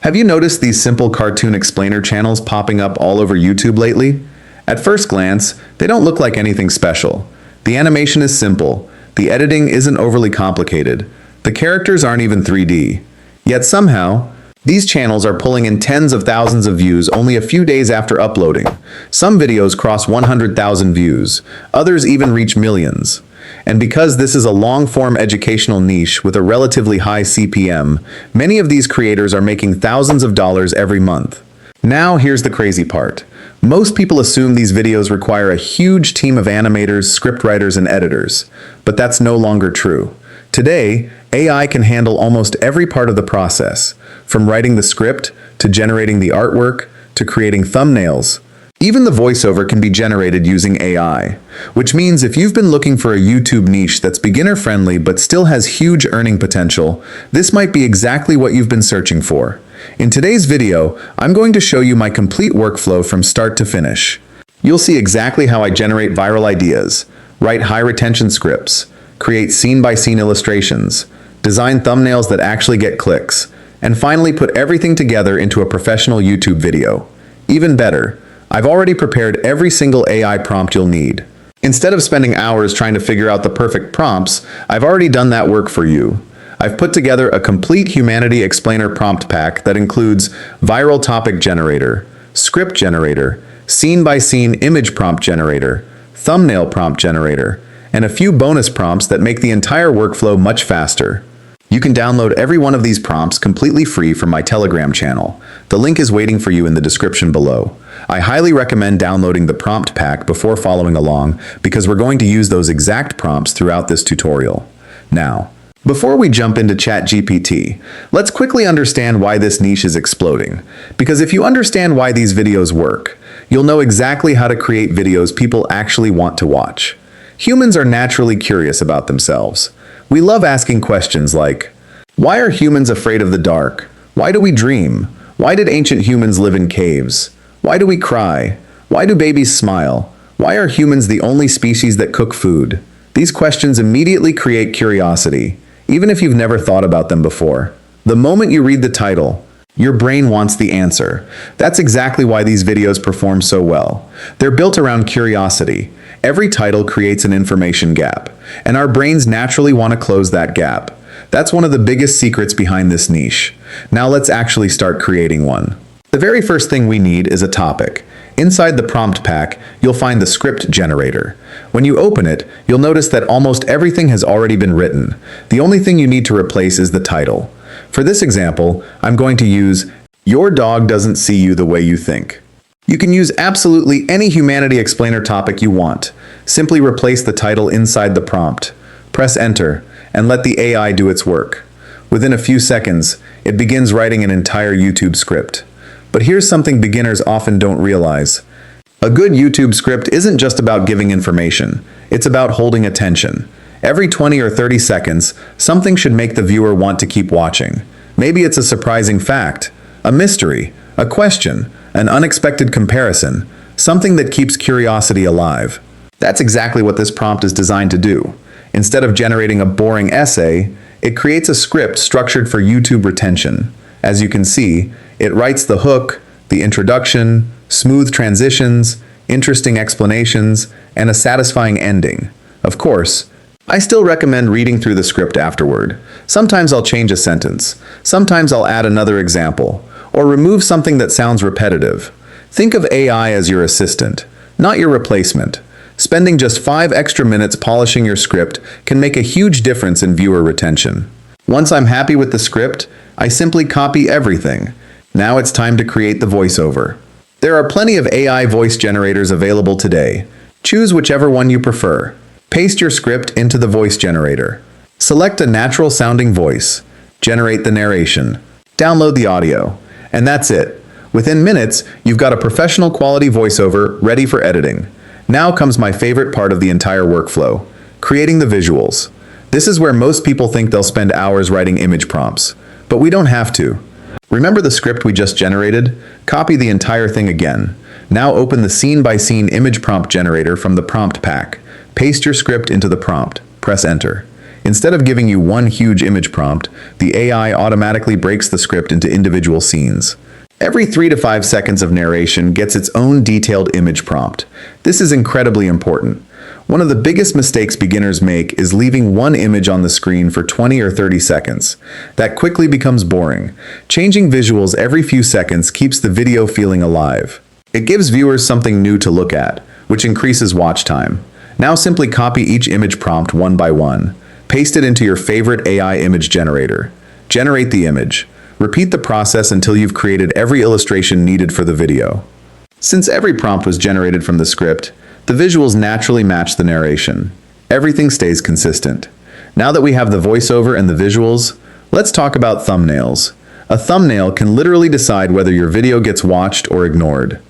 Have you noticed these simple cartoon explainer channels popping up all over YouTube lately? At first glance, they don't look like anything special. The animation is simple, the editing isn't overly complicated, the characters aren't even 3D. Yet somehow, these channels are pulling in tens of thousands of views only a few days after uploading. Some videos cross 100,000 views, others even reach millions. And because this is a long-form educational niche with a relatively high CPM, many of these creators are making thousands of dollars every month. Now here's the crazy part. Most people assume these videos require a huge team of animators, scriptwriters, and editors, but that's no longer true. Today, AI can handle almost every part of the process, from writing the script, to generating the artwork, to creating thumbnails. Even the voiceover can be generated using AI, which means if you've been looking for a YouTube niche that's beginner-friendly but still has huge earning potential, this might be exactly what you've been searching for. In today's video, I'm going to show you my complete workflow from start to finish. You'll see exactly how I generate viral ideas, write high-retention scripts, create scene-by-scene illustrations, design thumbnails that actually get clicks, and finally put everything together into a professional YouTube video. Even better, I've already prepared every single AI prompt you'll need. Instead of spending hours trying to figure out the perfect prompts, I've already done that work for you. I've put together a complete Humanity Explainer prompt pack that includes viral topic generator, script generator, scene-by-scene image prompt generator, thumbnail prompt generator, and a few bonus prompts that make the entire workflow much faster. You can download every one of these prompts completely free from my Telegram channel. The link is waiting for you in the description below. I highly recommend downloading the prompt pack before following along because we're going to use those exact prompts throughout this tutorial. Now, before we jump into ChatGPT, let's quickly understand why this niche is exploding. Because if you understand why these videos work, you'll know exactly how to create videos people actually want to watch. Humans are naturally curious about themselves. We love asking questions like, why are humans afraid of the dark? Why do we dream? Why did ancient humans live in caves? Why do we cry? Why do babies smile? Why are humans the only species that cook food? These questions immediately create curiosity, even if you've never thought about them before. The moment you read the title, your brain wants the answer. That's exactly why these videos perform so well. They're built around curiosity. Every title creates an information gap, and our brains naturally want to close that gap. That's one of the biggest secrets behind this niche. Now let's actually start creating one. The very first thing we need is a topic. Inside the prompt pack, you'll find the script generator. When you open it, you'll notice that almost everything has already been written. The only thing you need to replace is the title. For this example, I'm going to use, "Your dog doesn't see you the way you think." You can use absolutely any Humanity Explainer topic you want. Simply replace the title inside the prompt. Press enter, and let the AI do its work. Within a few seconds, it begins writing an entire YouTube script. But here's something beginners often don't realize. A good YouTube script isn't just about giving information, it's about holding attention. Every 20 or 30 seconds, something should make the viewer want to keep watching. Maybe it's a surprising fact, a mystery, a question, an unexpected comparison, something that keeps curiosity alive. That's exactly what this prompt is designed to do. Instead of generating a boring essay, it creates a script structured for YouTube retention. As you can see, it writes the hook, the introduction, smooth transitions, interesting explanations, and a satisfying ending. Of course, I still recommend reading through the script afterward. Sometimes I'll change a sentence, sometimes I'll add another example, or remove something that sounds repetitive. Think of AI as your assistant, not your replacement. Spending just 5 extra minutes polishing your script can make a huge difference in viewer retention. Once I'm happy with the script, I simply copy everything. Now it's time to create the voiceover. There are plenty of AI voice generators available today. Choose whichever one you prefer. Paste your script into the voice generator. Select a natural-sounding voice. Generate the narration. Download the audio. And that's it. Within minutes, you've got a professional quality voiceover ready for editing. Now comes my favorite part of the entire workflow, creating the visuals. This is where most people think they'll spend hours writing image prompts, but we don't have to. Remember the script we just generated? Copy the entire thing again. Now open the scene-by-scene image prompt generator from the prompt pack. Paste your script into the prompt. Press enter. Instead of giving you one huge image prompt, the AI automatically breaks the script into individual scenes. Every 3 to 5 seconds of narration gets its own detailed image prompt. This is incredibly important. One of the biggest mistakes beginners make is leaving one image on the screen for 20 or 30 seconds. That quickly becomes boring. Changing visuals every few seconds keeps the video feeling alive. It gives viewers something new to look at, which increases watch time. Now simply copy each image prompt one by one. Paste it into your favorite AI image generator. Generate the image. Repeat the process until you've created every illustration needed for the video. Since every prompt was generated from the script, the visuals naturally match the narration. Everything stays consistent. Now that we have the voiceover and the visuals, let's talk about thumbnails. A thumbnail can literally decide whether your video gets watched or ignored.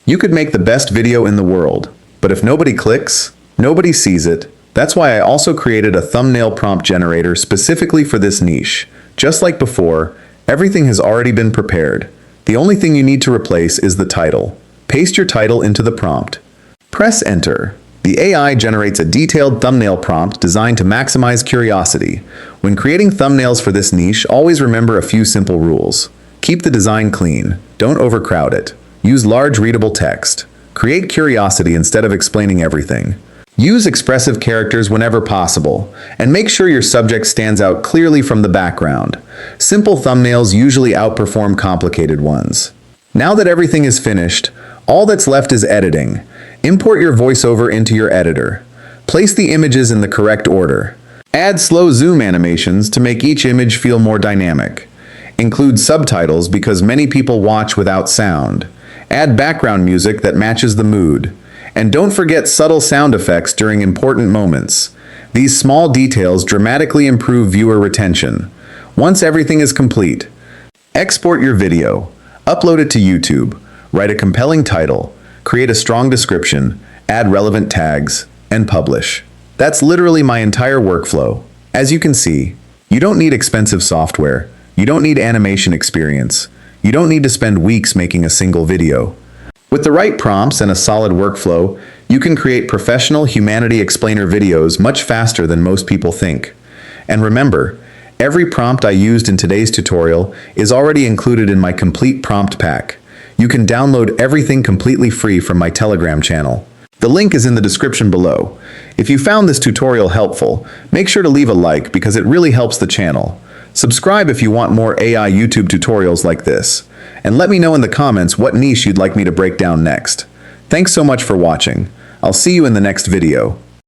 You could make the best video in the world, but if nobody clicks, nobody sees it. That's why I also created a thumbnail prompt generator specifically for this niche. Just like before, everything has already been prepared. The only thing you need to replace is the title. Paste your title into the prompt. Press Enter. The AI generates a detailed thumbnail prompt designed to maximize curiosity. When creating thumbnails for this niche, always remember a few simple rules. Keep the design clean. Don't overcrowd it. Use large readable text. Create curiosity instead of explaining everything. Use expressive characters whenever possible, and make sure your subject stands out clearly from the background. Simple thumbnails usually outperform complicated ones. Now that everything is finished, all that's left is editing. Import your voiceover into your editor. Place the images in the correct order. Add slow zoom animations to make each image feel more dynamic. Include subtitles because many people watch without sound. Add background music that matches the mood. And don't forget subtle sound effects during important moments. These small details dramatically improve viewer retention. Once everything is complete, export your video. Upload it to YouTube. Write a compelling title. Create a strong description, add relevant tags, and publish. That's literally my entire workflow. As you can see, you don't need expensive software. You don't need animation experience. You don't need to spend weeks making a single video. With the right prompts and a solid workflow, you can create professional humanity explainer videos much faster than most people think. And remember, every prompt I used in today's tutorial is already included in my complete prompt pack. You can download everything completely free from my Telegram channel. The link is in the description below. If you found this tutorial helpful, make sure to leave a like because it really helps the channel. Subscribe if you want more AI YouTube tutorials like this. And let me know in the comments what niche you'd like me to break down next. Thanks so much for watching. I'll see you in the next video.